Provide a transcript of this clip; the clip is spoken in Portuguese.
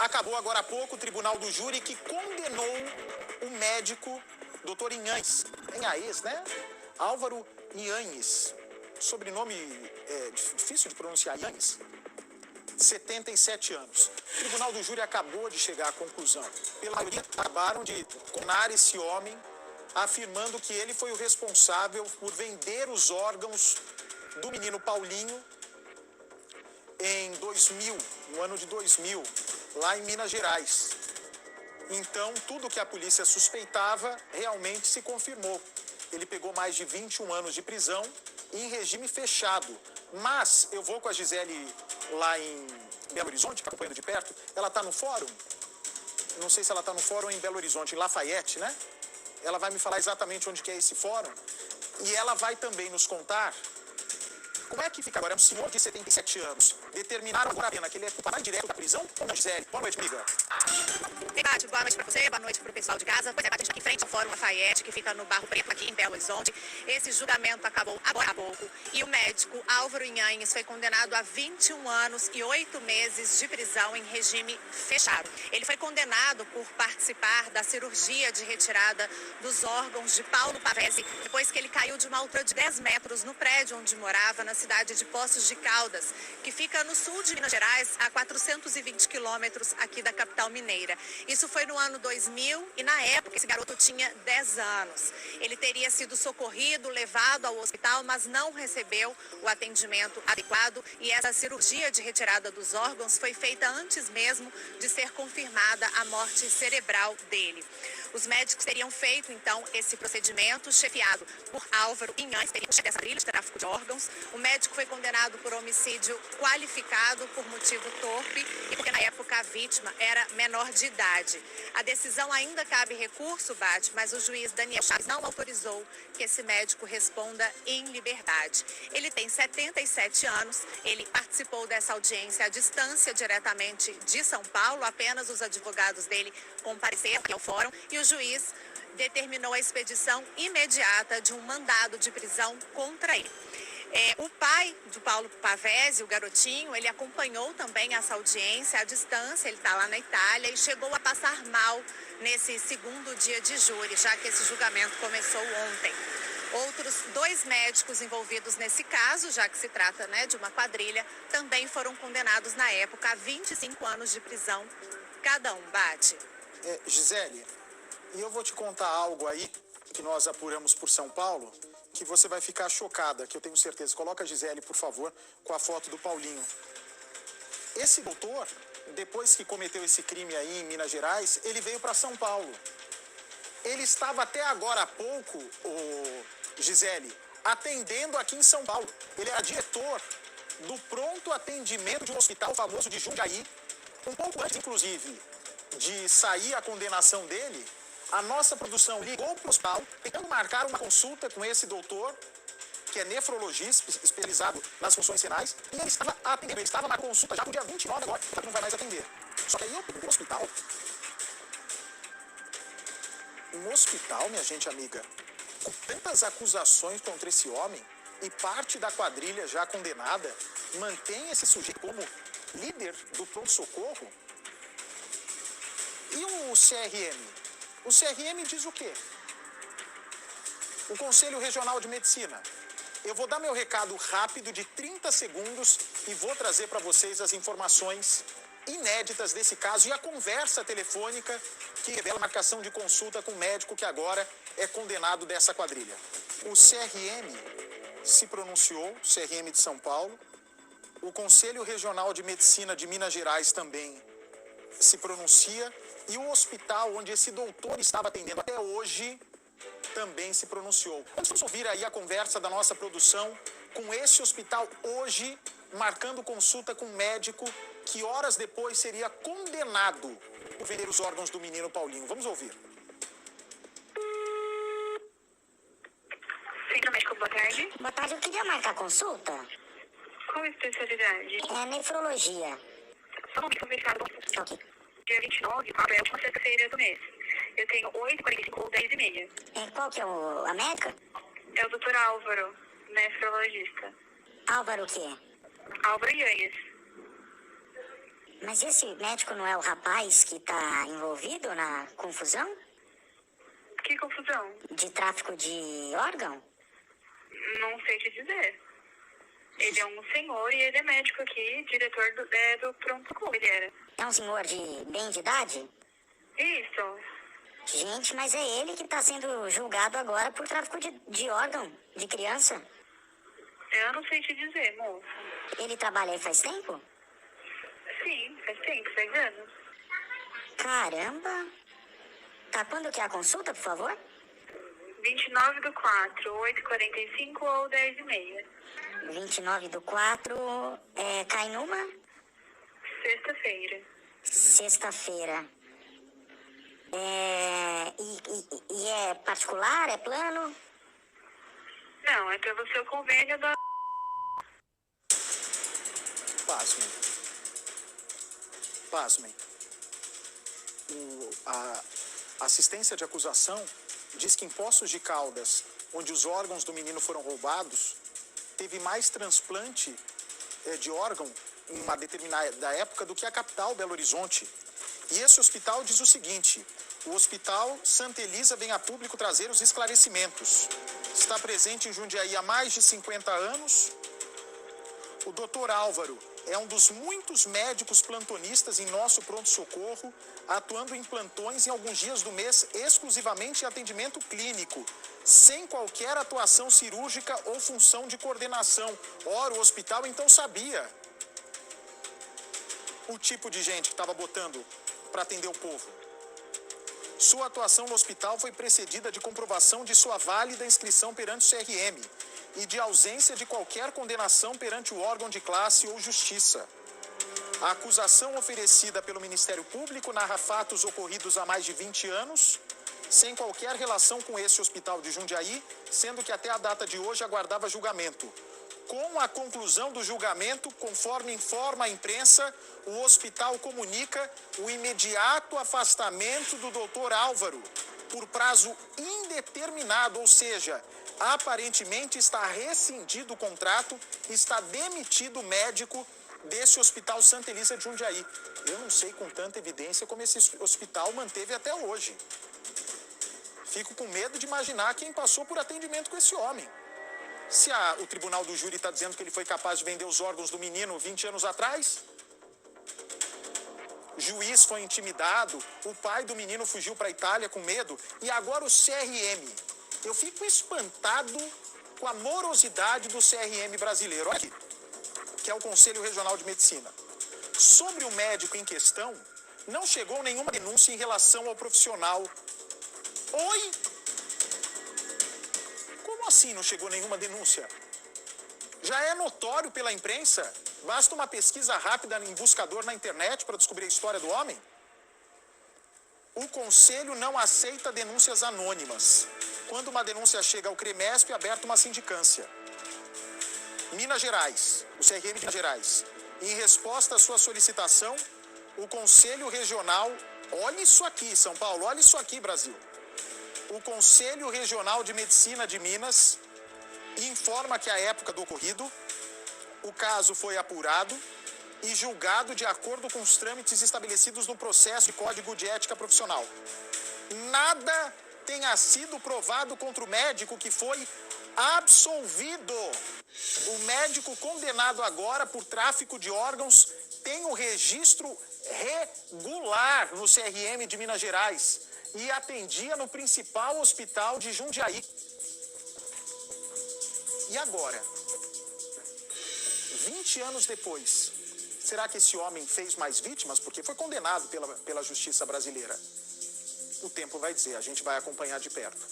Acabou agora há pouco o tribunal do júri que condenou o médico Dr. Inhanes, né? Álvaro Inhanes, sobrenome difícil de pronunciar, Inhanes, 77 anos. O tribunal do júri acabou de chegar à conclusão. Pela maioria, acabaram de condenar esse homem, afirmando que ele foi o responsável por vender os órgãos do menino Paulinho em 2000, no ano de 2000, lá em Minas Gerais. Então, tudo que a polícia suspeitava realmente se confirmou. Ele pegou mais de 21 anos de prisão em regime fechado. Mas eu vou com a Gisele lá em Belo Horizonte, acompanhando de perto. Ela está no fórum? Não sei se ela está no fórum em Belo Horizonte, em Lafayette, né? Ela vai me falar exatamente onde que é esse fórum. E ela vai também nos contar como é que fica agora. É um senhor de 77 anos. Determinaram agora a pena que ele é culpado direto da prisão? Ou não, Gisele? Boa noite, amiga. Bate, boa noite para você, boa noite para o pessoal de casa. Pois é, Bate, aqui em frente ao Fórum Lafayette, que fica no Barro Preto, aqui em Belo Horizonte. Esse julgamento acabou agora há pouco. E o médico Álvaro Inhanes foi condenado a 21 anos e 8 meses de prisão em regime fechado. Ele foi condenado por participar da cirurgia de retirada dos órgãos de Paulo Pavese, depois que ele caiu de uma altura de 10 metros no prédio onde morava, na cidade de Poços de Caldas, que fica no sul de Minas Gerais, a 420 quilômetros aqui da capital mineira. Isso foi no ano 2000 e, na época, esse garoto tinha 10 anos. Ele teria sido socorrido, levado ao hospital, mas não recebeu o atendimento adequado e essa cirurgia de retirada dos órgãos foi feita antes mesmo de ser confirmada a morte cerebral dele. Os médicos teriam feito, então, esse procedimento chefiado por Álvaro Inhanes, teria chefe dessa trilha de tráfico de órgãos. O médico foi condenado por homicídio qualificado por motivo torpe e porque, na época, a vítima era menor de idade. A decisão ainda cabe recurso, Bate, mas o juiz Daniel Chaves não autorizou que esse médico responda em liberdade. Ele tem 77 anos, ele participou dessa audiência à distância diretamente de São Paulo, apenas os advogados dele compareceram aqui ao fórum e o juiz determinou a expedição imediata de um mandado de prisão contra ele. O pai do Paulo Pavese, o garotinho, ele acompanhou também essa audiência à distância, ele está lá na Itália e chegou a passar mal nesse segundo dia de júri, já que esse julgamento começou ontem. Outros 2 médicos envolvidos nesse caso, já que se trata, né, de uma quadrilha, também foram condenados na época a 25 anos de prisão cada um. Bate. Gisele, e eu vou te contar algo aí que nós apuramos por São Paulo, que você vai ficar chocada, que eu tenho certeza. Coloca a Gisele, por favor, com a foto do Paulinho. Esse doutor, depois que cometeu esse crime aí em Minas Gerais, ele veio para São Paulo. Ele estava até agora há pouco, Gisele, atendendo aqui em São Paulo. Ele era diretor do pronto atendimento de um hospital famoso de Jundiaí. Um pouco antes, inclusive, de sair a condenação dele, a nossa produção ligou para o hospital, tentando marcar uma consulta com esse doutor, que é nefrologista, especializado nas funções renais, e ele estava atendendo, ele estava na consulta já no dia 29 agora, já que não vai mais atender. Só que aí eu fui pro hospital. Um hospital, minha gente amiga, com tantas acusações contra esse homem, e parte da quadrilha já condenada, mantém esse sujeito como líder do pronto-socorro. E o CRM? O CRM diz o quê? O Conselho Regional de Medicina. Eu vou dar meu recado rápido de 30 segundos e vou trazer para vocês as informações inéditas desse caso e a conversa telefônica que revela a marcação de consulta com o médico que agora é condenado dessa quadrilha. O CRM se pronunciou, CRM de São Paulo. O Conselho Regional de Medicina de Minas Gerais também se pronuncia. E o hospital onde esse doutor estava atendendo até hoje também se pronunciou. Vamos ouvir aí a conversa da nossa produção com esse hospital hoje, marcando consulta com um médico que horas depois seria condenado por vender os órgãos do menino Paulinho. Vamos ouvir. Centro médico, boa tarde. Boa tarde, eu queria marcar consulta. Qual a especialidade? É nefrologia. Só um momento, verificado. Ok. Dia 29, é a última sexta-feira do mês. Eu tenho 8h45 ou 10h30. Qual que é a médica? É o Dr. Álvaro, nefrologista. Álvaro o quê? Álvaro Inhanes. Mas esse médico não é o rapaz que tá envolvido na confusão Que confusão? de tráfico de órgão? Não sei te dizer. Ele é um senhor e ele é médico aqui, diretor do pronto-socorro, ele era. É um senhor bem de idade? Isso. Gente, mas é ele que tá sendo julgado agora por tráfico de órgão de criança. Eu não sei te dizer, moço. Ele trabalha aí faz tempo? Sim, faz tempo, 6 anos. Caramba! Tá, quando que é a consulta, por favor? 29/4, 8h45 ou 10h30. 29/4, cai numa Sexta-feira. sexta-feira. E é particular, é plano? Não, é pelo seu convênio da... Pasmem. Pasmem. A assistência de acusação diz que em Poços de Caldas, onde os órgãos do menino foram roubados, teve mais transplante de órgão em uma determinada época do que a capital, Belo Horizonte. E esse hospital diz o seguinte: o Hospital Santa Elisa vem a público trazer os esclarecimentos. Está presente em Jundiaí há mais de 50 anos. O doutor Álvaro é um dos muitos médicos plantonistas em nosso pronto-socorro, atuando em plantões em alguns dias do mês exclusivamente em atendimento clínico, sem qualquer atuação cirúrgica ou função de coordenação. Ora, o hospital então sabia o tipo de gente que estava botando para atender o povo. Sua atuação no hospital foi precedida de comprovação de sua válida inscrição perante o CRM e de ausência de qualquer condenação perante o órgão de classe ou justiça. A acusação oferecida pelo Ministério Público narra fatos ocorridos há mais de 20 anos, sem qualquer relação com esse hospital de Jundiaí, sendo que até a data de hoje aguardava julgamento. Com a conclusão do julgamento, conforme informa a imprensa, o hospital comunica o imediato afastamento do doutor Álvaro por prazo indeterminado, ou seja, aparentemente está rescindido o contrato, está demitido o médico desse Hospital Santa Elisa de Jundiaí. Eu não sei com tanta evidência como esse hospital manteve até hoje. Fico com medo de imaginar quem passou por atendimento com esse homem. Se o tribunal do júri está dizendo que ele foi capaz de vender os órgãos do menino 20 anos atrás, o juiz foi intimidado, o pai do menino fugiu para a Itália com medo, e agora o CRM. Eu fico espantado com a morosidade do CRM brasileiro. Olha aqui, que é o Conselho Regional de Medicina. Sobre o médico em questão, não chegou nenhuma denúncia em relação ao profissional. Oi? Como assim não chegou nenhuma denúncia? Já é notório pela imprensa? Basta uma pesquisa rápida em buscador na internet para descobrir a história do homem? O Conselho não aceita denúncias anônimas. Quando uma denúncia chega ao CREMESP, é aberta uma sindicância. Minas Gerais, o CRM de Minas Gerais, em resposta à sua solicitação, o Conselho Regional, olha isso aqui, São Paulo, olha isso aqui, Brasil. O Conselho Regional de Medicina de Minas informa que à época do ocorrido, o caso foi apurado e julgado de acordo com os trâmites estabelecidos no processo de Código de Ética Profissional. Nada tenha sido provado contra o médico, que foi absolvido. O médico condenado agora por tráfico de órgãos tem o registro regular no CRM de Minas Gerais e atendia no principal hospital de Jundiaí. E agora, 20 anos depois, será que esse homem fez mais vítimas? Porque foi condenado pela justiça brasileira. O tempo vai dizer, a gente vai acompanhar de perto.